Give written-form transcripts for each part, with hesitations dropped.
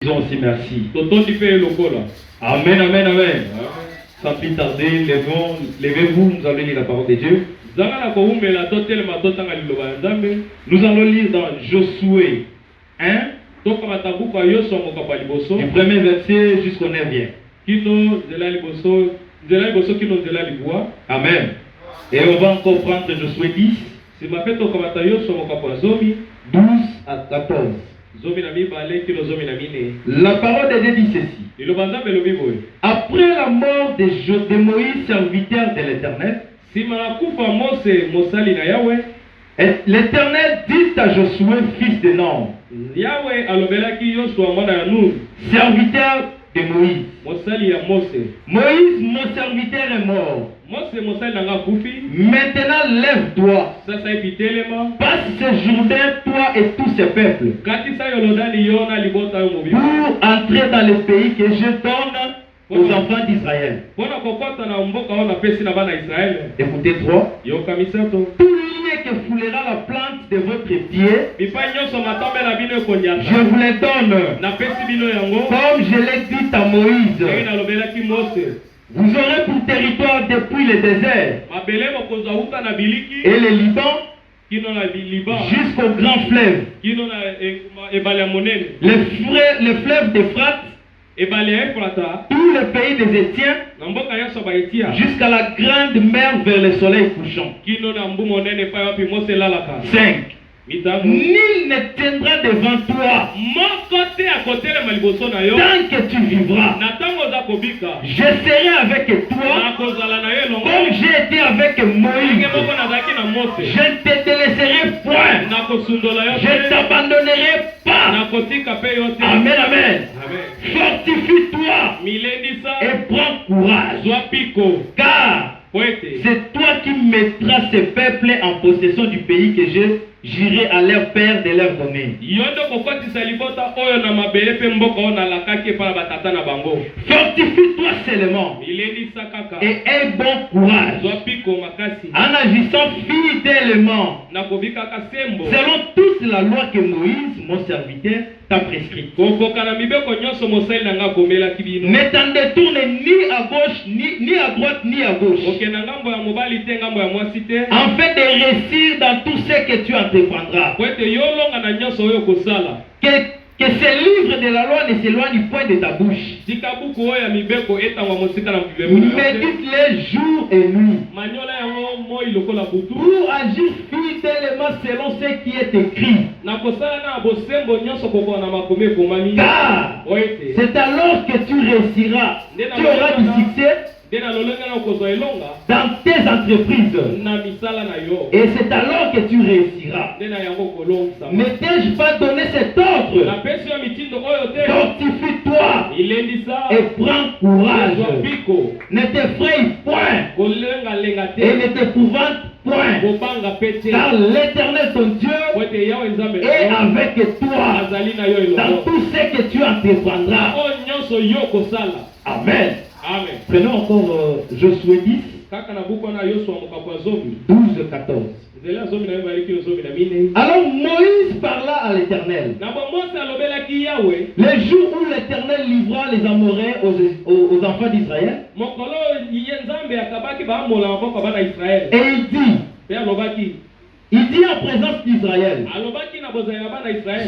Disons aussi merci. Amen, amen, amen. Sans plus tarder, levez-vous, nous allons lire la parole de Dieu. Nous allons lire dans Josué 1, du premier verset jusqu'au 9e. Amen. Et on va encore prendre Josué 10, 12 à 14. La parole de Dieu dit ceci. Après la mort de Moïse, serviteur de l'Éternel, l'Éternel dit à Josué, fils de Nun, serviteur de Moïse. Moïse, mon serviteur, est mort. Maintenant lève-toi, passe ce Jourdain, toi et tous ces peuples, pour entrer dans le pays que je donne aux enfants d'Israël. Écoutez 3. Tout lieu que foulera la plante de votre pied, je vous les donne, comme je l'ai dit à Moïse. Vous aurez pour territoire depuis le désert et le Liban jusqu'au grand fleuve, le fleuve d'Euphrate, tout le pays des Étiens, jusqu'à la grande mer vers le soleil couchant. 5. Nul ne tiendra devant toi tant que tu vivras. Je serai avec toi comme j'ai été avec Moïse. Je ne te délaisserai point. Je ne t'abandonnerai pas. Amen, amen. Fortifie-toi et prends courage, car c'est toi qui mettras ces peuples en possession du pays que j'irai à leur père de leur donner. Fortifie-toi seulement et aie bon courage en agissant fidèlement selon toute la loi que Moïse, mon serviteur, t'a prescrite. Ne t'en détourne ni à gauche, ni à droite, ni à gauche, afin de réussir dans tout ce que tu entreprendras. Que ces livres de la loi ne s'éloignent point de ta bouche. Médite-les jour et nuit, pour agir fidèlement selon ce qui est écrit. Car c'est alors que tu réussiras. Tu auras du succès dans tes entreprises. Et c'est alors que tu réussiras. Ne t'ai-je pas donné cet ordre? Fortifie-toi et prends courage. Ne t'effraie point et ne t'épouvante point, car l'Éternel ton Dieu est avec toi dans tout ce que tu entreprendras. Amen. Amen. Prenons encore Josué 10, 12, 14. Alors Moïse parla à l'Éternel. Le jour où l'Éternel livra les Amoréens aux enfants d'Israël, et il dit en présence d'Israël,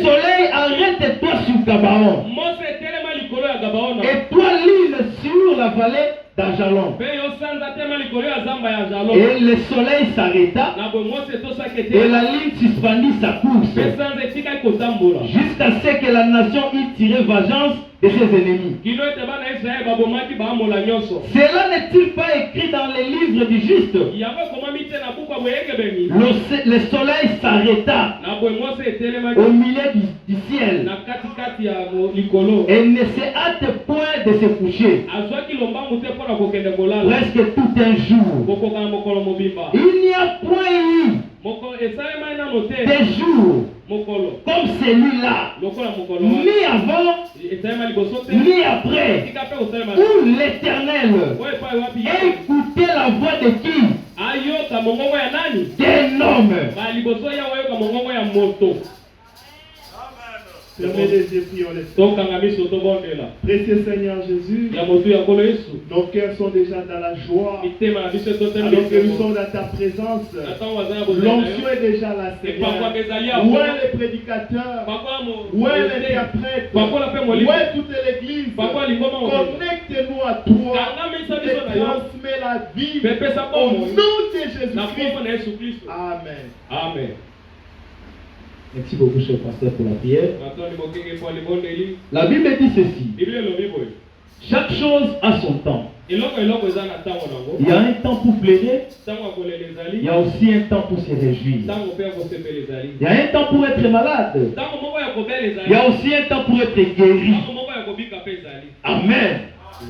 soleil, arrête-toi sur Gabaon, et toi l'île sur la vallée d'Ajalon. Et le soleil s'arrêta, et la ligne suspendit sa course, jusqu'à ce que la nation y tire vengeance de ses ennemis. Cela n'est-il pas écrit dans les livres du juste? Le soleil s'arrêta au milieu du ciel et ne se hâte point de se coucher presque tout un jour. Il n'y a point eu des jours comme celui-là, ni avant ni après, où l'Éternel écoutait la voix de qui? D'un homme. Fermez les yeux, prions les Seigneur. Précieux Seigneur Jésus, nos cœurs sont déjà dans la joie. Alors que nous sommes dans ta présence, l'onction est déjà là, Seigneur. Où est le prédicateur? Où est l'interprète? Où est toute l'église? Connecte-nous à toi et transmets la vie au nom de Jésus-Christ. Amen. Amen. Merci beaucoup, cher pasteur, pour la prière. La Bible dit ceci. Chaque chose a son temps. Il y a un temps pour plaider. Il y a aussi un temps pour se réjouir. Il y a un temps pour être malade. Il y a aussi un temps pour être guéri. Amen.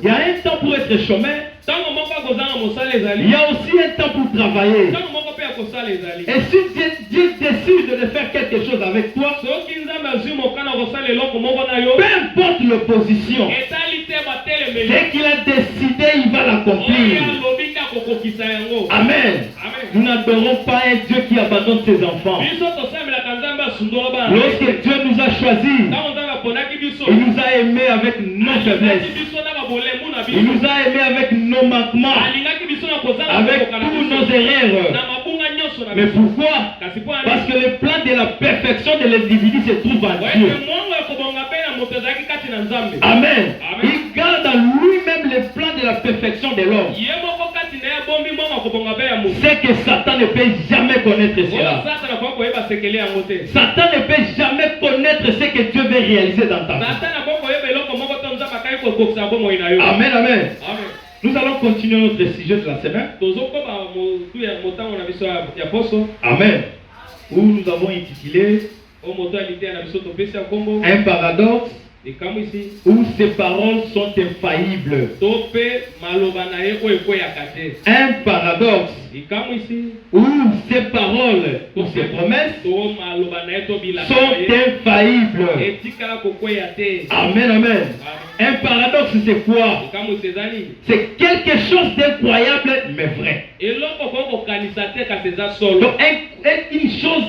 Il y a un temps pour être chômeur. Il y a aussi un temps pour travailler. Et si Dieu décide de faire quelque chose avec toi, peu importe l'opposition, dès qu'il a décidé, il va l'accomplir. Amen. Nous n'adorons pas un Dieu qui abandonne ses enfants. Lorsque Dieu nous a choisis, il nous a aimés avec nos faiblesses. Il nous a aimés avec nos manquements, avec tous nos erreurs. Mais pourquoi? Parce que le plan de la perfection de l'individu se trouve en Dieu. Amen. Il garde en lui-même le plan de la perfection de l'homme. C'est que Satan ne peut jamais connaître cela. Satan ne peut jamais connaître ce que Dieu veut réaliser dans ta vie. Amen, amen. Nous allons continuer notre sujet de la semaine. Amen. Où nous avons intitulé un paradoxe où ces paroles sont infaillibles. Un paradoxe où ces paroles ou ces promesses sont infaillibles. Amen, amen. Un paradoxe, c'est quoi? C'est quelque chose d'incroyable mais vrai. Donc une chose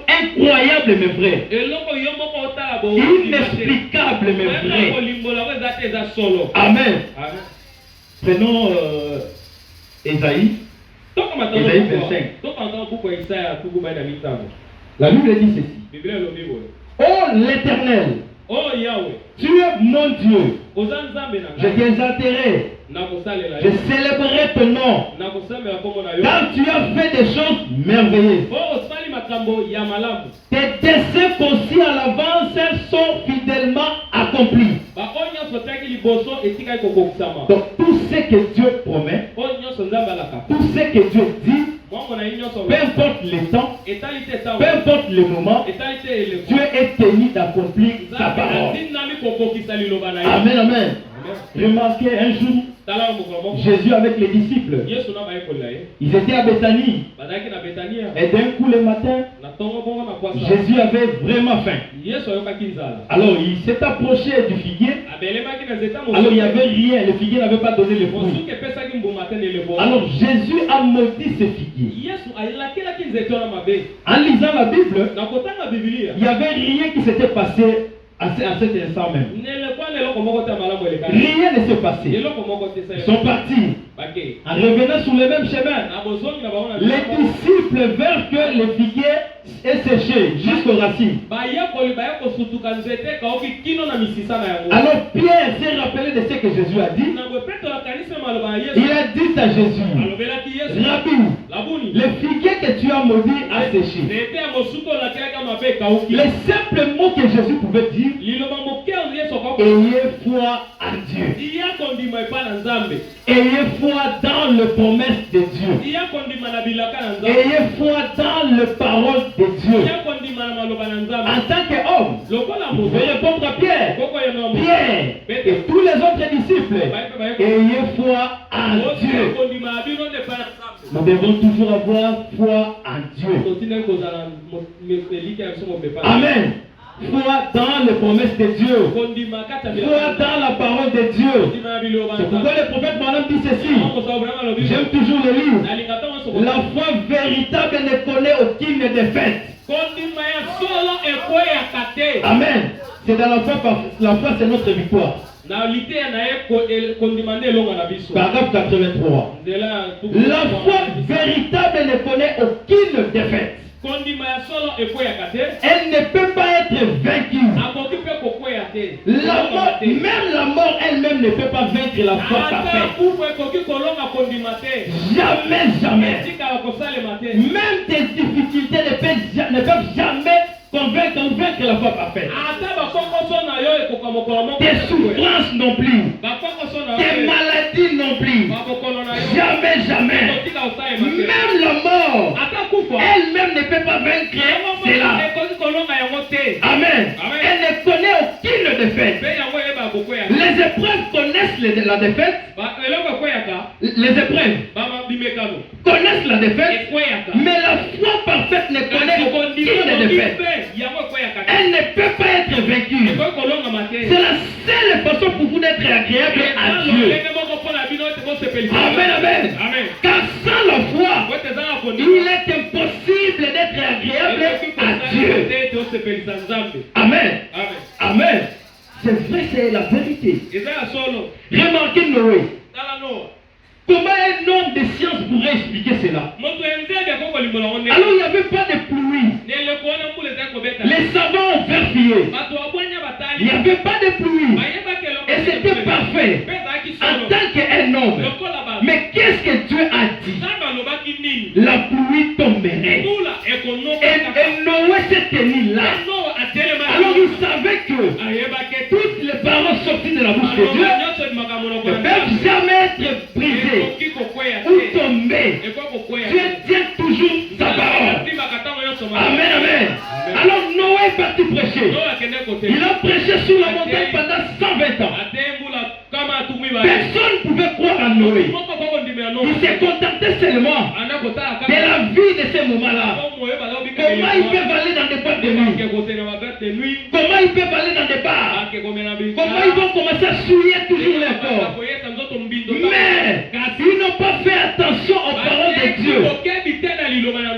incroyable mais vrai. Inexplicable mais vrai. Amen. Prenons Ésaïe. Ésaïe 25. La Bible dit ceci. Oh l'Éternel, tu es mon Dieu. Je t'exalterai. Je célébrerai ton nom. Car tu as fait des choses merveilleuses. Tes desseins conçus à l'avance sont fidèlement accomplis. Donc tout ce que Dieu promet, tout ce que Dieu dit, peu importe le temps, peu importe le moment, Dieu est tenu d'accomplir sa parole. Amen, amen. Remarquez un jour, Jésus avec les disciples, ils étaient à Béthanie. Et d'un coup le matin, Jésus avait vraiment faim. Alors il s'est approché du figuier. Alors il n'y avait rien, le figuier n'avait pas donné le fruit. Alors Jésus a maudit ce figuier. En lisant la Bible, il n'y avait rien qui s'était passé à cet instant même. Rien ne s'est passé. Ils sont partis. En revenant sur le même chemin, les disciples virent que le figuier est séché jusqu'aux racines. Alors Pierre s'est rappelé de ce que Jésus a dit. Il a dit à Jésus, Rabbi, le figuier que tu as maudit a séché. Le simple mot que Jésus pouvait dire, ayez foi en Dieu. Ayez foi dans les promesses de Dieu. Ayez foi dans les paroles de Dieu. En tant qu'homme, vous pouvez répondre à Pierre. Pierre et tous les autres disciples, ayez foi en Dieu. Nous devons toujours avoir foi en Dieu. Amen. Foi dans les promesses de Dieu. Foi dans la parole de Dieu. C'est pourquoi le prophète Balaam dit ceci. J'aime toujours le livre. La foi véritable ne connaît aucune défaite. Amen. C'est dans la foi, c'est notre victoire. Paragraphe 83. La foi véritable ne connaît aucune défaite. Elle ne peut pas être vaincue. Même la mort elle-même ne peut pas vaincre la foi parfaite. Jamais, jamais. Même tes difficultés ne peuvent jamais convaincre ou vaincre la foi parfaite. Tes souffrances non plus. Tes maladies non plus. Jamais, jamais. Même la mort elle-même ne peut pas vaincre cela. Amen. Elle ne connaît aucune défaite. Les épreuves connaissent la défaite. Les épreuves connaissent la défaite. Mais la foi parfaite ne connaît aucune défaite. Elle ne peut pas être vaincue. C'est la seule façon pour vous d'être agréable à Dieu. Amen, amen. Car sans la foi, il est impossible d'être agréable à Dieu. Amen. Amen. C'est vrai, c'est la vérité. Remarquez Noé. Comment un homme de science pourrait expliquer cela? Alors il n'y avait pas de pluie. Les savants ont vérifié. Il n'y avait pas de pluie. Et c'était parfait. En tant qu'un homme. Mais qu'est-ce que Dieu a dit? La pluie tomberait. Et Noé s'est tenu là. Alors il savait que toutes les paroles sorties de la bouche de Dieu ne peuvent jamais être brisées ou tomber. Dieu tient toujours sa parole. Amen, amen. Alors Noé est parti prêcher. Il a prêché sur la montagne pendant 120 ans. Personne ne pouvait croire à Noé. Il s'est contenté seulement de la vie de ces moments-là. Comment ils peuvent aller dans des boîtes de nuit? Comment ils peuvent aller dans des bars? Comment ils vont commencer à souiller toujours les corps? Mais ils n'ont pas fait attention aux paroles de Dieu.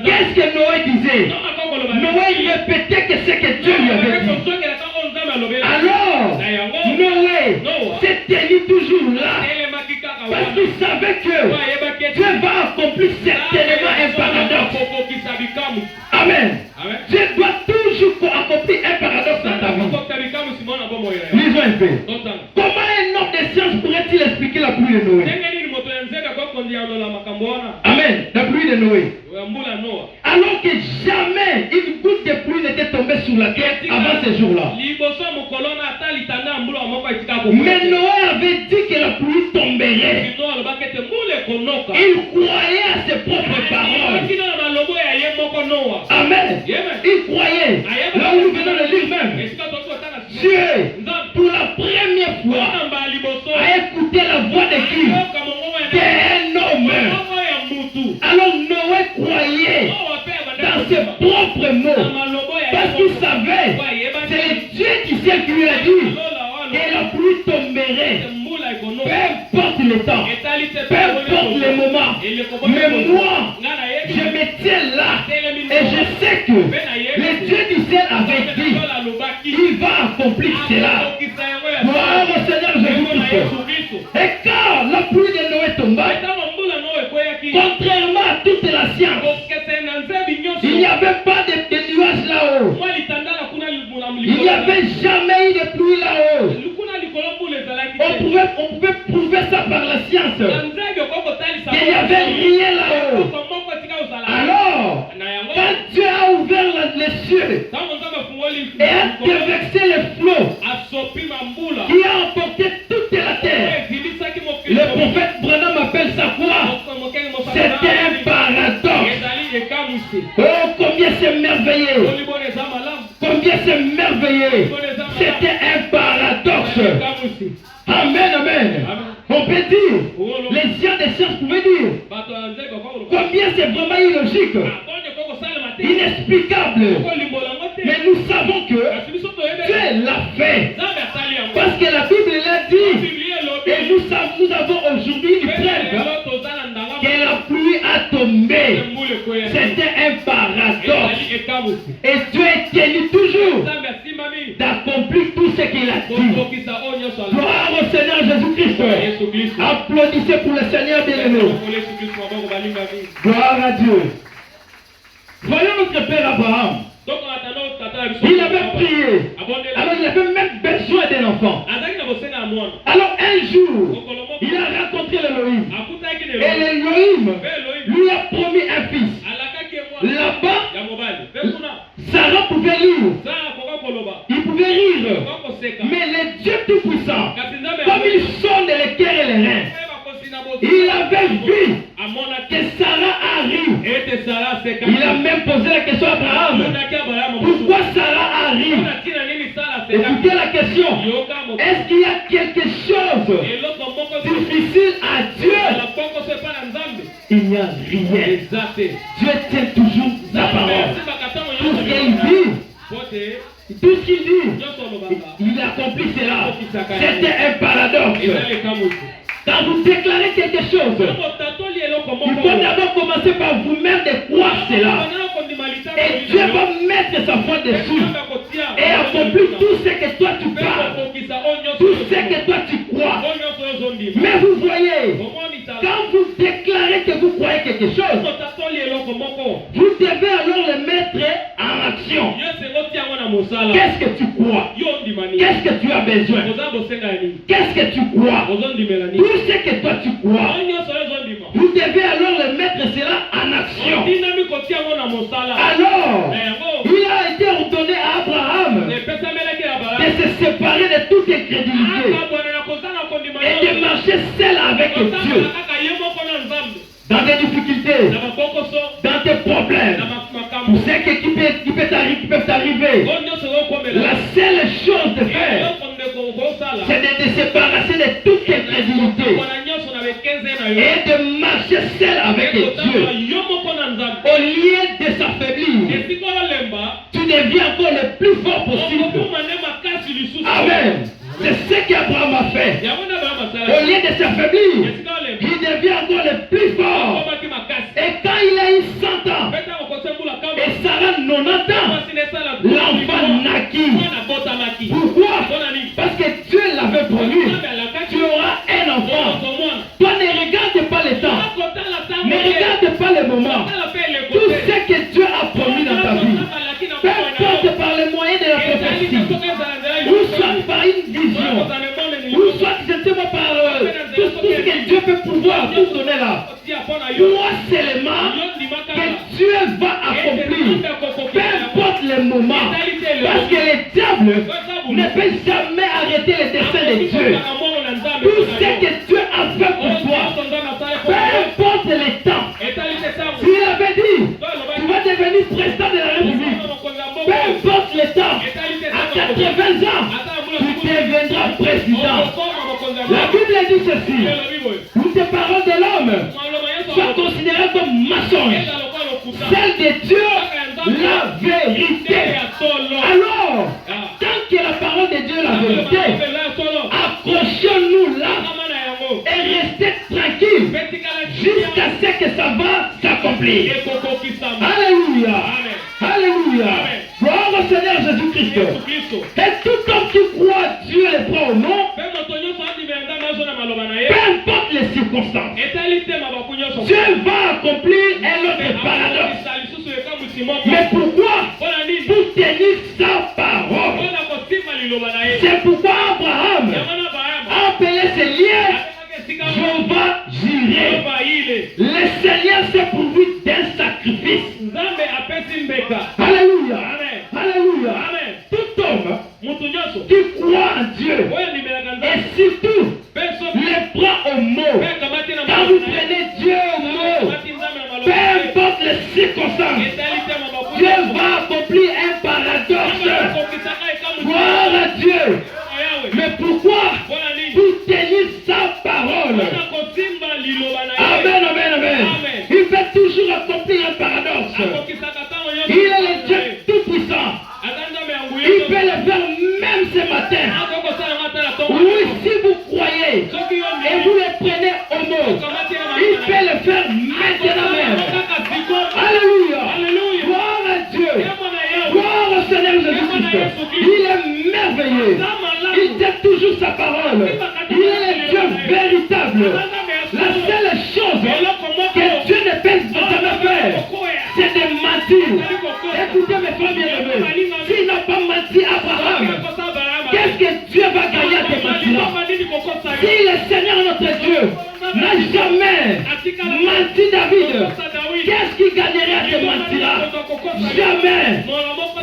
Qu'est-ce que Noé disait? Noé répétait que c'est que Dieu lui avait dit. Alors, Noé s'est tenu toujours là. Parce qu'il savait que Dieu va accomplir certainement un paradoxe. Amen. Dieu doit toujours accomplir un paradoxe dans ta vie. Lisons un peu. Comment un homme de science pourrait-il expliquer la pluie de Noé? Amen. La pluie de Noé. Alors que jamais une goutte de pluie n'était tombée sur la terre avant ce jour-là. Mais Noé avait dit que la pluie tomberait. Il croyait à ses propres paroles. Amen. Il croyait. Là où nous venons de lire même. Dieu, pour la première fois, a écouté la voix de qui? D'un homme. Alors Noé croyait dans ses propres mots. Parce qu'il savait, c'est Dieu qui lui a dit que la pluie tomberait. Peu importe le temps, peu importe le moment. Mais moi, je me tiens là. Et je sais que le Dieu du ciel avait dit, il va accomplir cela. Gloire au Seigneur Jésus-Christ. Et quand la pluie de Noé tomba, contrairement à toute la science, il n'y avait pas de nuages là-haut. Il n'y avait jamais eu de pluie là-haut. On pouvait prouver ça par la science. Il n'y avait rien là-haut. Alors, quand Dieu a ouvert les cieux et a déversé les flots qui a emporté toute la terre, le prophète Branham appelle ça quoi? C'était un paradoxe. Oh, combien c'est merveilleux! Combien c'est merveilleux! C'était un paradoxe. Amen, amen. On peut dire, les gens des sciences pouvaient dire, combien c'est vraiment illogique, inexplicable. Mais nous savons que Dieu l'a fait. Parce que la Bible l'a dit. Et nous avons aujourd'hui une preuve que la pluie a tombé. C'était un paradoxe. Et Dieu est tenu toujours d'accomplir tout qu'il a dit. Gloire au Seigneur Jésus-Christ. Applaudissez pour le Seigneur bien-aimé. Gloire à Dieu. Voyons notre Père Abraham. Il avait prié. Alors il avait même besoin d'un enfant. Alors un jour, il a rencontré l'Élohim. Et l'Élohim lui a promis un fils. Là-bas, Sarah pouvait lire. Il pouvait rire. Mais le Dieu Tout-Puissant, comme il sonde les cœurs et les reins, il avait vu que Sarah arrive. Il a même posé la question à Abraham. Pourquoi Sarah arrive? Écoutez la question. Est-ce qu'il y a quelque chose difficile à Dieu? Il n'y a rien. Dieu tient toujours sa parole. Tout ce qu'il dit, tout ce qu'il dit, il accomplit cela. C'était un paradoxe. Quand vous déclarez quelque chose, il faut d'abord commencer par vous-même de croire cela. Et Dieu va mettre sa foi dessus et accomplir tout ce que toi tu parles, tout ce que toi tu crois. Mais vous voyez, quand vous déclarez que vous croyez quelque chose, vous devez alors le mettre en action. Qu'est-ce que tu crois? Qu'est-ce que tu as besoin? Qu'est-ce que tu crois? Tout ce que toi tu crois, vous devez alors le mettre cela en action. Alors, il a été ordonné à Abraham de se séparer de toute incrédulité et de marcher seul avec Dieu. Dans tes difficultés, dans tes problèmes, tout ce qui peut t'arriver, la seule chose de faire, c'est de te séparer de toute incrédulité et de marcher seul avec Dieu. Au lieu de s'affaiblir, tu deviens encore le plus fort possible. Amen. C'est ce qu'Abraham a fait. Au lieu de s'affaiblir, il devient encore le plus fort. Et quand il a eu 100 ans, et Sarah 90 ans, l'enfant naquit. Pourquoi? Parce que Dieu l'avait promis. Tu auras un enfant. Toi ne regarde pas le temps. Ne regarde pas le moment. Tout ce que Dieu a promis dans ta vie, peu importe par les moyens de la prophétie, ou soit par une vision, ou soit simplement par tout ce que Dieu peut pouvoir tout donner là. Crois seulement que Dieu va accomplir, peu importe le moment, parce que le diable ne peut jamais arrêter les desseins de Dieu. Tout ce que Dieu a fait pour toi, peu importe le temps. S'il avait dit, tu vas devenir président de la République, peu importe le temps, à 80 ans, tu deviendras président. La Bible dit ceci, toutes les paroles de l'homme soient considérées comme mensonges, celles de Dieu, la vérité. Alors, tant que la parole de Dieu est la vérité, accrochons-nous là et restez tranquilles jusqu'à ce que ça va s'accomplir. Alléluia. Alléluia. Gloire au Seigneur Jésus-Christ. Et tout homme qui croit Dieu le prend au nom, peu importe les circonstances, Dieu va accomplir un autre paradoxe. Mais pourquoi? Pour tenir sa parole. C'est pourquoi Abraham a appelé ce lieu Jéhovah Jireh. Le Seigneur s'est pourvu d'un sacrifice. Alléluia. Alléluia. Tout homme qui croit en Dieu et surtout le prend au mot. Quand vous prenez Dieu au mot, peu importe les circonstances, Dieu va accomplir un paradoxe. Gloire à Dieu. Mais pourquoi? Pour tenir sa parole. Amen, amen, amen. Il va toujours accomplir un paradoxe. Il est le Dieu tout-puissant. Il peut le faire même ce matin. Oui, si vous croyez et vous le prenez au mot, il peut le faire maintenant même. Alléluia. Gloire à Dieu. Gloire au Seigneur Jésus-Christ. Il est merveilleux. Il est le Dieu véritable. La seule chose que Dieu ne peut jamais faire, c'est de mentir. Écoutez mes frères bien-aimés, s'il n'a pas menti à Abraham, qu'est-ce que Dieu va gagner à te mentir? Si le Seigneur notre Dieu n'a jamais menti David, qu'est-ce qu'il gagnerait à te mentir? Jamais.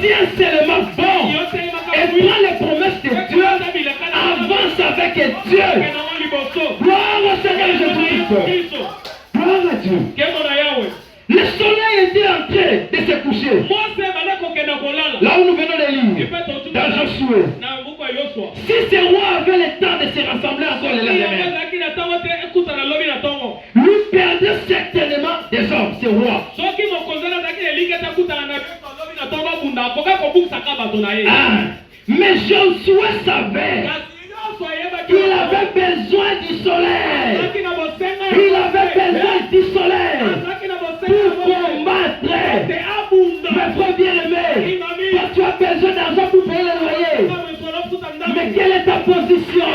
Tiens seulement bon et prends les promesses de Dieu, avance avec Dieu. Gloire au Seigneur Jésus-Christ. Gloire à Dieu. Le soleil était en train de se coucher. Là où nous venons de lire, dans Josué. Si ces rois avaient le temps de se rassembler encore le lendemain, lui perdait certainement des hommes, ces rois. Mais Josué savait qu'il avait besoin du soleil. Il avait besoin du soleil pour combattre. Mes frères bien-aimés, quand tu as besoin d'argent pour payer le loyer, mais quelle est ta position?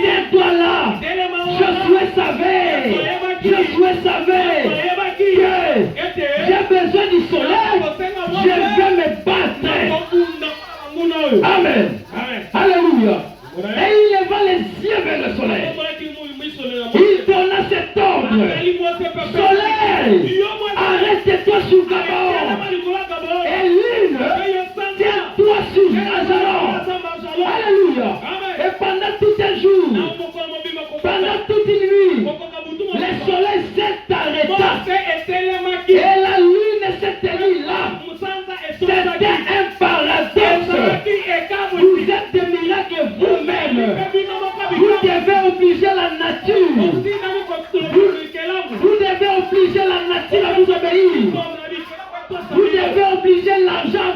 Tiens-toi là. Josué savait que j'ai besoin du soleil. Je vais me battre. Amen. Alléluia. Et il leva les yeux vers le soleil. Il donna cet ordre. Soleil, arrête-toi sur Gabaon. Et lune, tiens-toi sur Ajalon. Alléluia. Et pendant tout un jour, pendant toute une nuit, le soleil s'est arrêté. Et la lune s'est tenue là. C'était un paradoxe. Vous êtes des miracles vous-même. Vous devez obliger la nature. Vous devez obliger la nature à vous obéir. Vous devez obliger l'argent à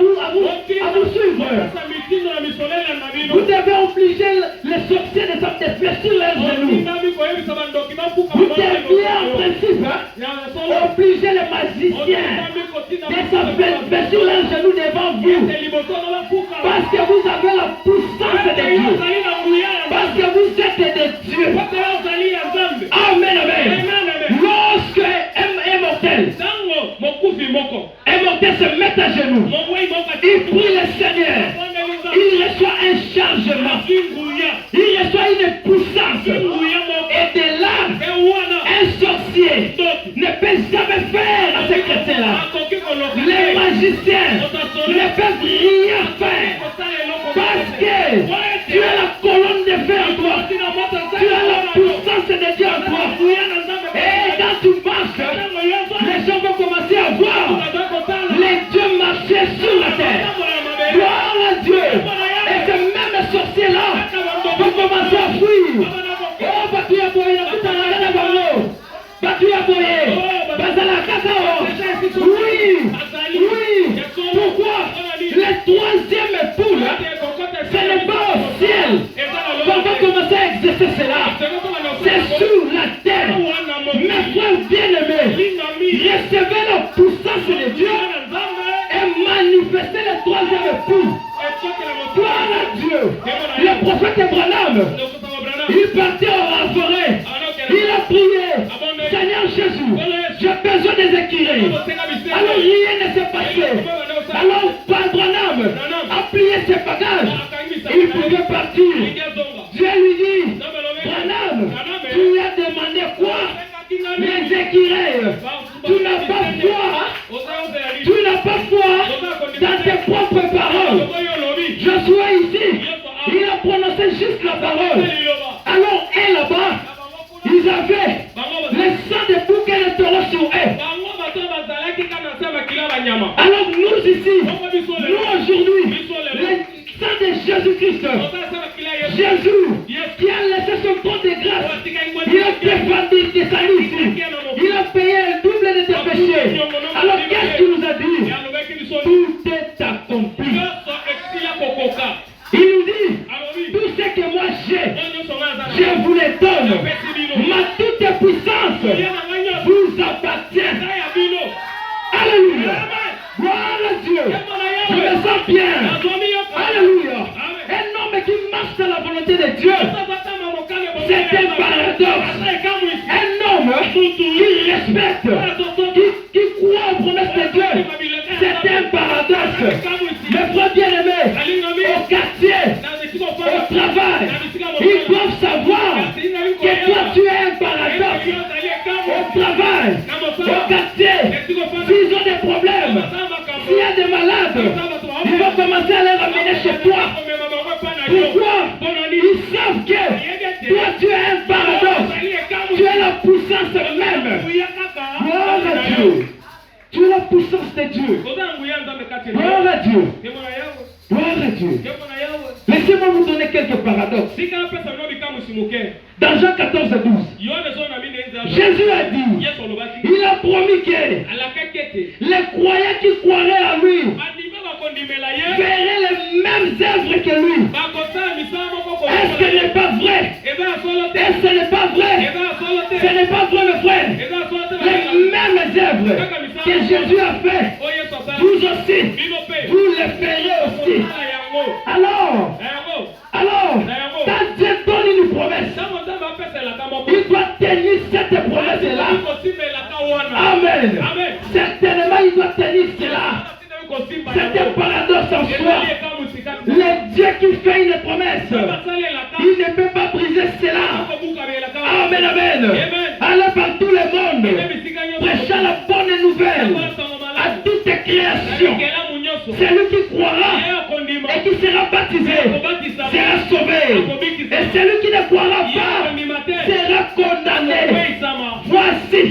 vous suivre. Vous devez obliger les sorciers de s'appeler sur leurs genoux. Vous devez en principe obliger les magiciens de s'appeler sur leurs genoux devant vous. Parce que vous avez la puissance de Dieu. Parce que vous êtes des dieux. Amen, amen. Lorsque un mortel se met à genoux, il prie le Seigneur. Il reçoit un chargement. Il reçoit une puissance. Et de là, un sorcier ne peut jamais faire à ces chrétiens-là. Les magiciens ne peuvent rien faire. Parce que tu as la colonne de feu en toi. Tu as la puissance de Dieu en toi. Et quand tu marches, les gens vont commencer à voir les dieux marcher sur la terre. Gloire à Dieu. Et ce même sorcier-là va commencer à fuir. Oh, Batuya Boye, Batuya Boye, Bazala Kakao. Oui, oui. Pourquoi? Le troisième époux, ce n'est pas au ciel qu'on va commencer à exercer cela. C'est sur la terre. Mes frères bien-aimés, recevez la puissance de Dieu et manifestez le troisième époux. Gloire à Dieu. Le prophète Branham, il partait en forêt. Il a prié, Seigneur Jésus, j'ai besoin des écureuils. Alors rien ne s'est passé. Alors Branham a plié ses bagages. Il pouvait partir. Dieu lui dit, Branham, tu as demandé quoi? Les écureuils. Tu n'as pas foi. Tu n'as pas foi dans tes propres paroles. Je suis ici. Il a prononcé juste la parole. Alors, et là-bas, ils avaient le sang de bouc et le taureau sur eux. Alors, nous ici, nous aujourd'hui, le sang de Jésus-Christ, Jésus, qui a laissé son trône de grâce, il a défendu tes saluts ici. Il a payé le double de tes péchés. Alors, qu'est-ce qu'il nous a dit? Tout est accompli. Il nous dit, tout ce que moi j'ai, je vous le donne. Ma toute puissance vous appartient. Alléluia. Gloire à Dieu. Je me sens bien. Alléluia. Un homme qui marche dans la volonté de Dieu C'est un paradoxe. Un homme qui respecte, qui croit aux promesses de Dieu. C'est un paradoxe. Mes frères bien-aimés, au quartier, au travail, ils doivent savoir que toi tu es un paradoxe. Au travail, au quartier, s'ils ont des problèmes, s'il y a des malades, ils vont commencer à les ramener chez toi. Pourquoi? Ils savent que toi tu es un paradoxe. Tu es la puissance même. Gloire à Dieu. Tu es la puissance de Dieu. Gloire à Dieu. Gloire à Dieu. Laissez-moi vous donner quelques paradoxes. Dans Jean 14 et 12, Jésus a dit, il a promis que les croyants qui croiraient à lui verraient les mêmes œuvres que lui. Est-ce que ce n'est pas vrai? Est-ce que ce n'est pas vrai? Ce n'est pas vrai, mes frères. Les mêmes œuvres que Jésus a fait, vous aussi, vous les ferez aussi. Alors, quand Dieu donne une promesse, il doit tenir cette promesse-là. Amen. Certainement, il doit tenir cela. C'est un paradoxe en soi. Le Dieu qui fait une promesse, il ne peut pas briser cela. Amen, amen. Allez par tout le monde, prêchant la bonne nouvelle à toute création. Celui qui croira et qui sera baptisé sera sauvé. Et celui qui ne croira pas sera condamné. Voici,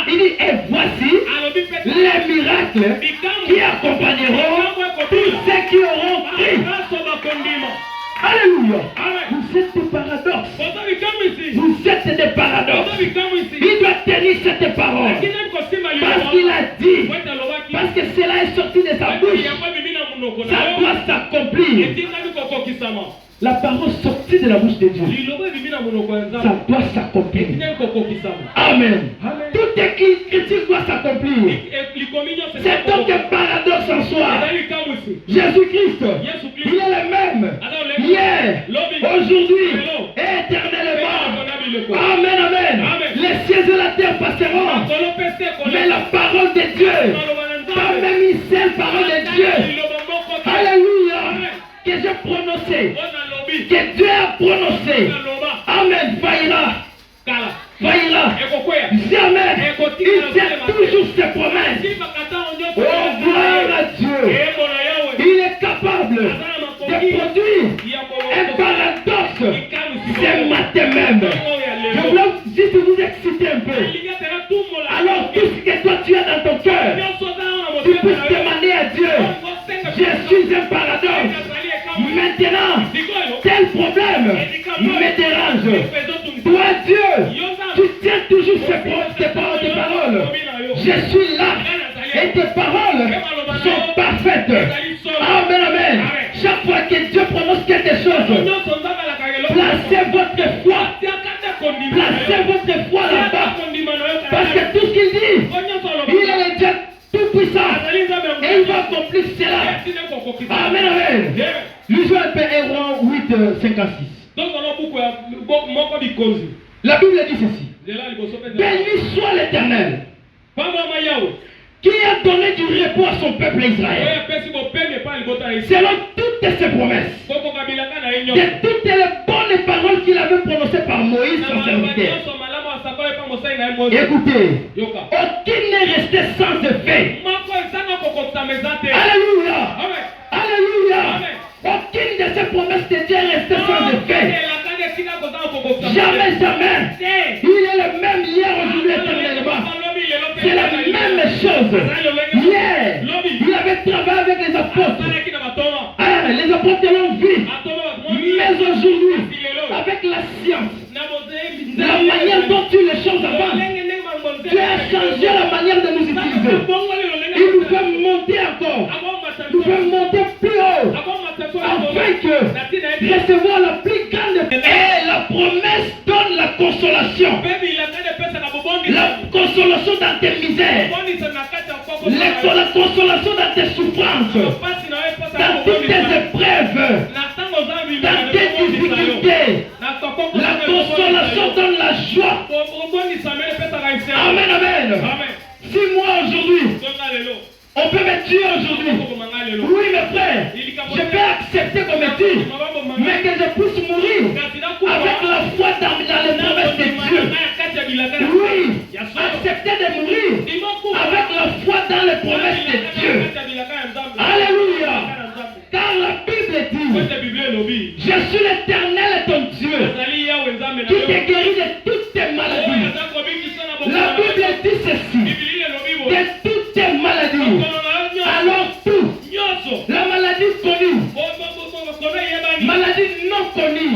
il dit, et voici les miracles qui accompagneront tous ceux qui auront cru. Alléluia. Vous êtes des paradoxes. Vous êtes des paradoxes. Il doit tenir cette parole. Parce qu'il a dit, parce que cela est sorti de sa bouche, ça doit s'accomplir. La parole sortie de la bouche de Dieu, ça doit s'accomplir. Amen. Toute critique doit s'accomplir. C'est donc un paradoxe en soi. Jésus-Christ, il est le même hier, aujourd'hui et éternellement. Amen, amen. Les cieux et la terre passeront, mais la parole de Dieu, pas même une seule parole de Dieu, alléluia, que j'ai prononcé, que Dieu a prononcé, amen, faillira. Jamais il tient toujours ses promesses. Oh, gloire à Dieu. Il est capable de produire un paradoxe ce matin même. Je voulais juste vous exciter un peu. Alors tout ce que toi tu as dans ton cœur, tu peux demander à Dieu, je suis un paradoxe. Maintenant, tel problème me dérange. Toi Dieu, tu tiens toujours tes paroles. Je suis là et tes paroles sont parfaites. Amen, amen. Chaque fois que Dieu prononce quelque chose, placez votre foi. Placez votre foi là-bas. Parce que tout ce qu'il dit, il est le Dieu tout-puissant. Et il va accomplir cela. Amen, amen. Lisons un peu Hébreux 8, 56. La Bible dit ceci. Béni soit l'Éternel, qui a donné du repos à son peuple Israël, selon toutes ses promesses, de toutes les bonnes paroles qu'il avait prononcées par Moïse, son serviteur. Écoutez, aucune n'est restée sans effet. Alléluia. Alléluia. Aucune de ces promesses de Dieu est restée sans effet. Jamais, jamais. Il est le même hier, aujourd'hui, éternellement. C'est la même chose. Hier, il avait travaillé avec les apôtres. Les apôtres l'ont vu. Mais aujourd'hui, avec la science, la manière dont tu les choses avancent, tu as changé la manière de nous utiliser. Il nous fait monter encore. Nous fait monter plus haut. Afin que recevoir la plus grande. Et la promesse donne la consolation. La consolation dans tes misères. La consolation dans tes souffrances. Dans toutes tes épreuves. Dans tes difficultés. La La consolation donne la joie. Amen, amen. Si moi aujourd'hui, on peut me tuer aujourd'hui. Oui, mes frères, je peux accepter qu'on me tue, mais que je puisse mourir avec la foi dans les promesses de Dieu. Oui, accepter de mourir avec la foi dans les promesses de Dieu. Alléluia. Car la Bible dit, je suis l'Éternel ton Dieu, qui te guérit de toutes tes maladies. La Bible dit ceci, de toutes tes maladies. Alors tout, la maladie connue, maladie non connue,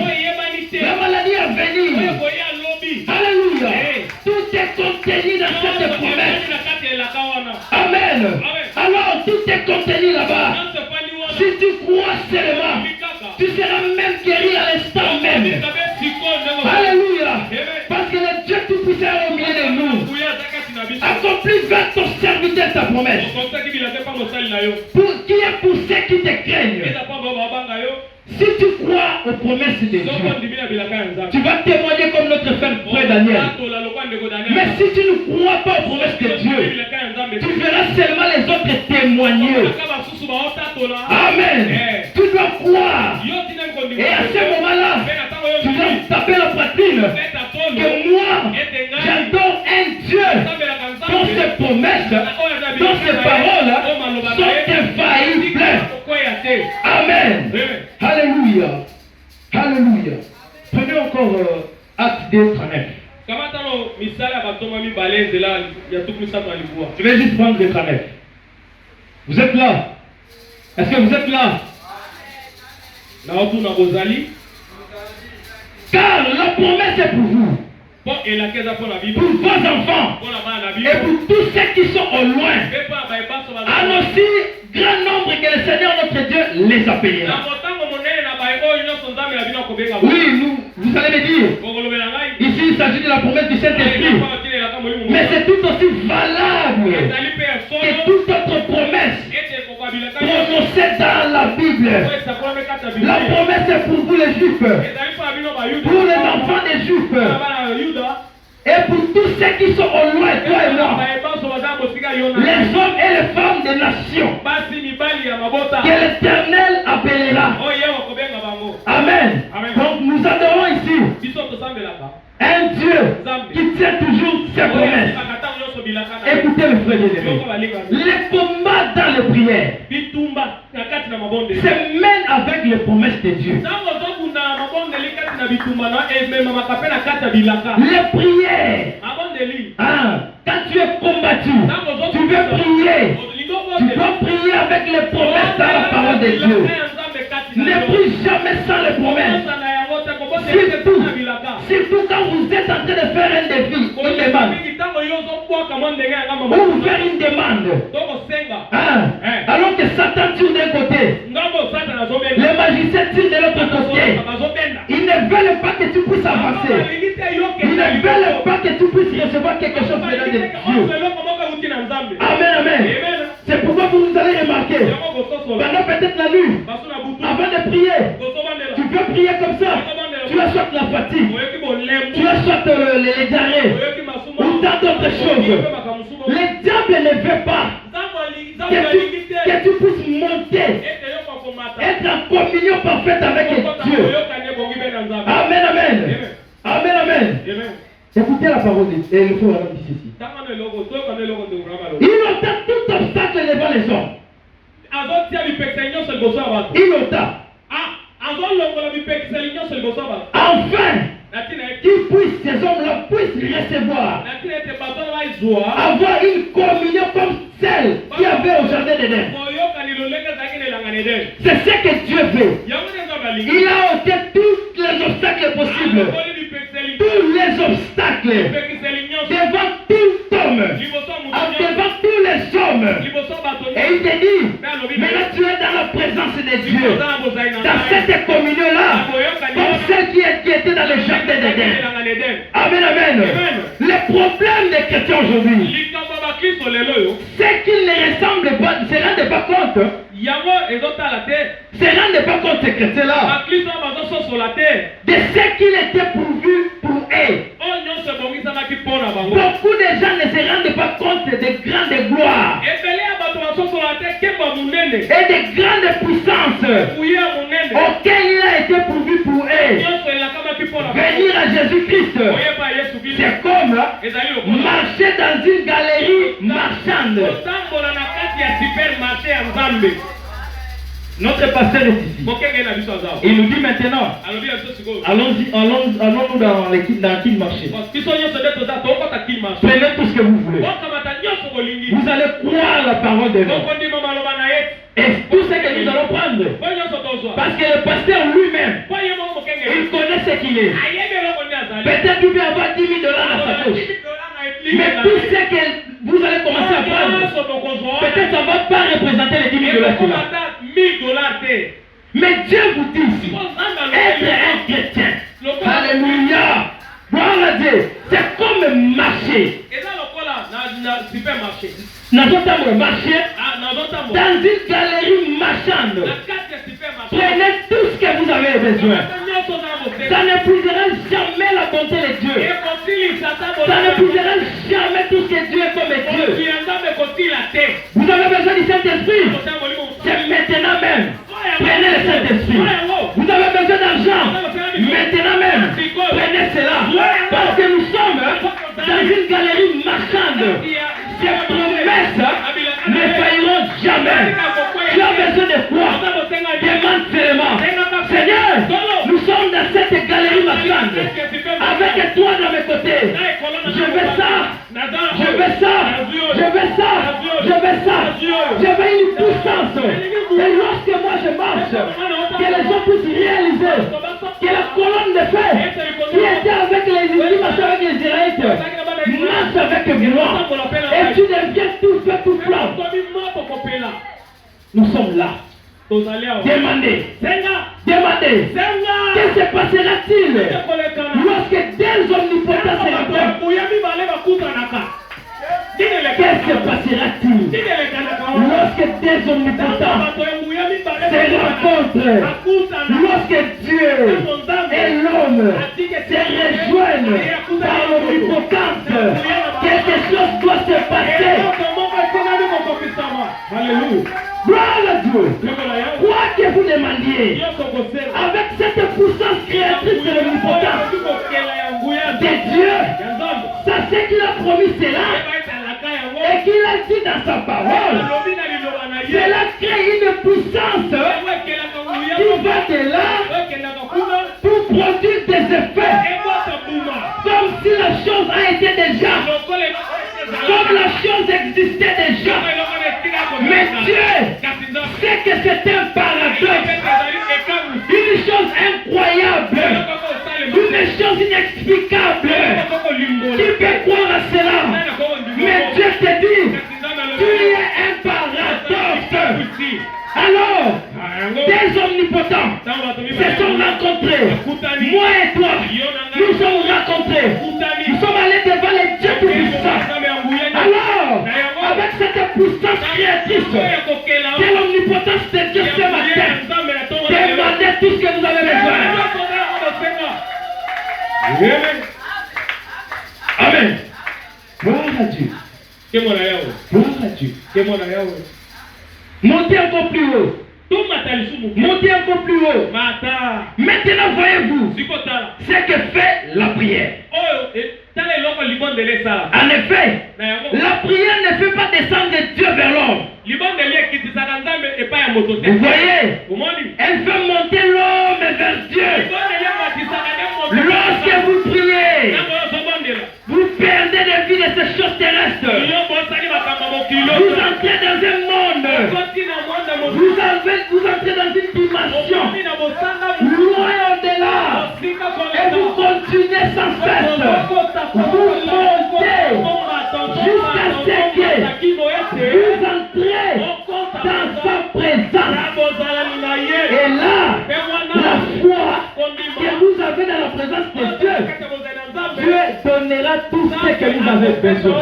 la maladie à venir. Alléluia. Tout est contenu dans cette promesse. Amen. Alors tout est contenu là-bas. Si tu crois seulement, tu seras même guéri à l'instant même. Alléluia. Parce que le Dieu Tout-Puissant est au milieu de nous. Accomplis vers ton serviteur ta promesse. Qui est pour ceux qui te craignent. Si tu crois aux promesses de Dieu, tu vas témoigner comme notre frère Daniel. Mais si tu ne crois pas aux promesses de Dieu, tu verras seulement les autres témoigner. Amen. Tu dois croire. Et à ce moment-là, tu dois taper la poitrine. Que moi, j'adore un Dieu dont ses promesses, dont ses paroles sont infaillibles. Amen. Alléluia. Alléluia. Prenez encore Acte 2, 39. Je vais juste prendre le 39. Vous êtes là? Est-ce que vous êtes là? Car la promesse est pour vous, pour vos enfants et pour tous ceux qui sont au loin, en aussi grand nombre que le Seigneur notre Dieu les appellera. Oui, vous allez me dire, ici il s'agit de la promesse du Saint-Esprit, mais c'est tout aussi valable que toute autre promesse prononcée dans la Bible. La promesse est pour vous les Juifs, pour les enfants des Juifs, et pour tous ceux qui sont au loin, toi et moi, les hommes et les femmes des nations, que l'Éternel appellera. Amen. Donc nous adorons ici un Dieu qui tient toujours ses promesses. Écoutez mes frères bien-aimés, les combats dans les prières se mènent avec les promesses de Dieu. Les prières, quand tu es combattu, tu veux prier, tu dois prier avec les promesses dans la parole de Dieu. Ne prie jamais sans les promesses. Surtout quand vous êtes en train de faire un défi, une demande, ou vous faire une demande, alors que Satan tire d'un côté, les magiciens tirent de l'autre côté. Ils ne veulent pas que tu puisses avancer. Ils ne veulent pas que tu puisses recevoir quelque chose venant de Dieu. Amen, amen. C'est pourquoi vous allez remarquer, pendant peut-être la nuit, avant de prier, tu peux prier comme ça. Tu as soit la fatigue, tu as soit les diarrhées, ou tant d'autres choses. Le diable ne veut pas que tu puisses monter, être en communion parfaite avec Dieu. Amen, amen. Amen, amen. Écoutez la parole de Dieu. Il faut avoir dit ceci. Il ôta tout obstacle devant les hommes. Il ôta. Enfin, ces hommes-là puissent recevoir, avoir une communion comme celle qu'il y avait au jardin d'Éden. C'est ce que Dieu veut. Il a ôté tous les obstacles possibles, tous les obstacles devant tout homme, devant tous les hommes. Et il te dit, maintenant tu es dans la présence de Dieu, dans cette communion-là, comme celle qui était dans le jardin d'Éden. Amen, amen. Le problème des chrétiens aujourd'hui, c'est qu'ils ne ressemblent pas, ne se rendent pas compte Se rendent pas compte ces chrétiens-là de ce qu'il était pourvu pour eux. Beaucoup de gens ne se rendent pas compte des grandes gloires et des grandes puissances auxquelles il a été pourvu pour eux. Venir à Jésus-Christ, c'est comme marcher dans une galerie marchande. Notre pasteur est ici. Il nous dit maintenant, allons-nous dans le marché. Prenez tout ce que vous voulez. Vous allez croire la parole de Dieu. Et tout ce que nous allons prendre. Parce que le pasteur lui-même, il connaît ce qu'il est. Peut-être qu'il peut avoir 10 000 $ dans sa poche. Mais tout ce que vous allez commencer à prendre, peut-être ça ne va pas représenter les 10 000 $ qu'il a. Mais Dieu vous dit ici, être un chrétien. Alléluia. Gloire à Dieu. C'est comme marcher. Dans une galerie marchande. Prenez tout ce que vous avez besoin. Ça ne n'épuisera jamais la bonté de Dieu. Ça ne n'épuisera jamais tout ce que Dieu est comme Dieu. Vous avez besoin du Saint-Esprit. C'est maintenant même. Prenez le Saint-Esprit. Vous avez besoin d'argent. Maintenant même. Prenez cela. Parce que nous sommes dans une galerie marchande. Ces promesses ne failliront jamais. Tu as besoin de quoi? Demande seulement. Seigneur, nous sommes dans cette galerie marchande. Avec toi dans mes côtés. Je veux ça. Je veux ça. Je veux ça. Je veux ça. Je veux une puissance. Et lorsque moi je marche, que les gens puissent réaliser que la colonne de feu qui était avec les marchait avec les Israélites marche avec gloire. Et tu deviens tout feu, tout flamme. Nous sommes là. Demandez. Demandez. Que se passera-t-il lorsque deux omnipotents se rencontrent? Que se passera-t-il lorsque deux omnipotents se rencontrent? Lorsque Dieu et l'homme se rejoignent par l'omnipotence, quelque chose doit se passer. Alléluia. Gloire à Dieu. Quoi que vous demandiez, avec cette puissance créatrice de l'omnipotence de Dieu, sachez qu'il a promis cela et qu'il a dit dans sa parole. Cela crée une puissance qui va de là pour produire des effets. Comme si la chose a été déjà. Comme la chose existait déjà. Mais Dieu sait que c'est un paradoxe. Une chose incroyable. Une chose inexplicable. Qui peut croire à cela? Mais Dieu te dit, tu es un paradoxe. Alors, des omnipotents se sont rencontrés. Moi et toi, nous sommes rencontrés. Nous sommes allés devant les dieux tout-puissants. Alors, avec cette puissance créatrice de l'omnipotence de Dieu ce matin, demandez tout ce que vous avez besoin. Amen. Gloire à Dieu. Gloire à Dieu. Montez encore plus haut. Montez encore plus haut. Maintenant voyez-vous ce que fait la prière. En effet, la prière ne fait pas descendre Dieu vers l'homme. Vous voyez, elle fait monter l'homme vers Dieu. Lorsque vous priez, vous perdez de vue de ces choses terrestres. Vous entrez dans un monde. Vous entrez dans une dimension loin au-delà. Et vous continuez sans cesse. Vous montez jusqu'à ce que vous entrez dans sa présence. Et là, la foi que vous avez dans la présence de Dieu, Dieu donnera tout ce que vous avez besoin.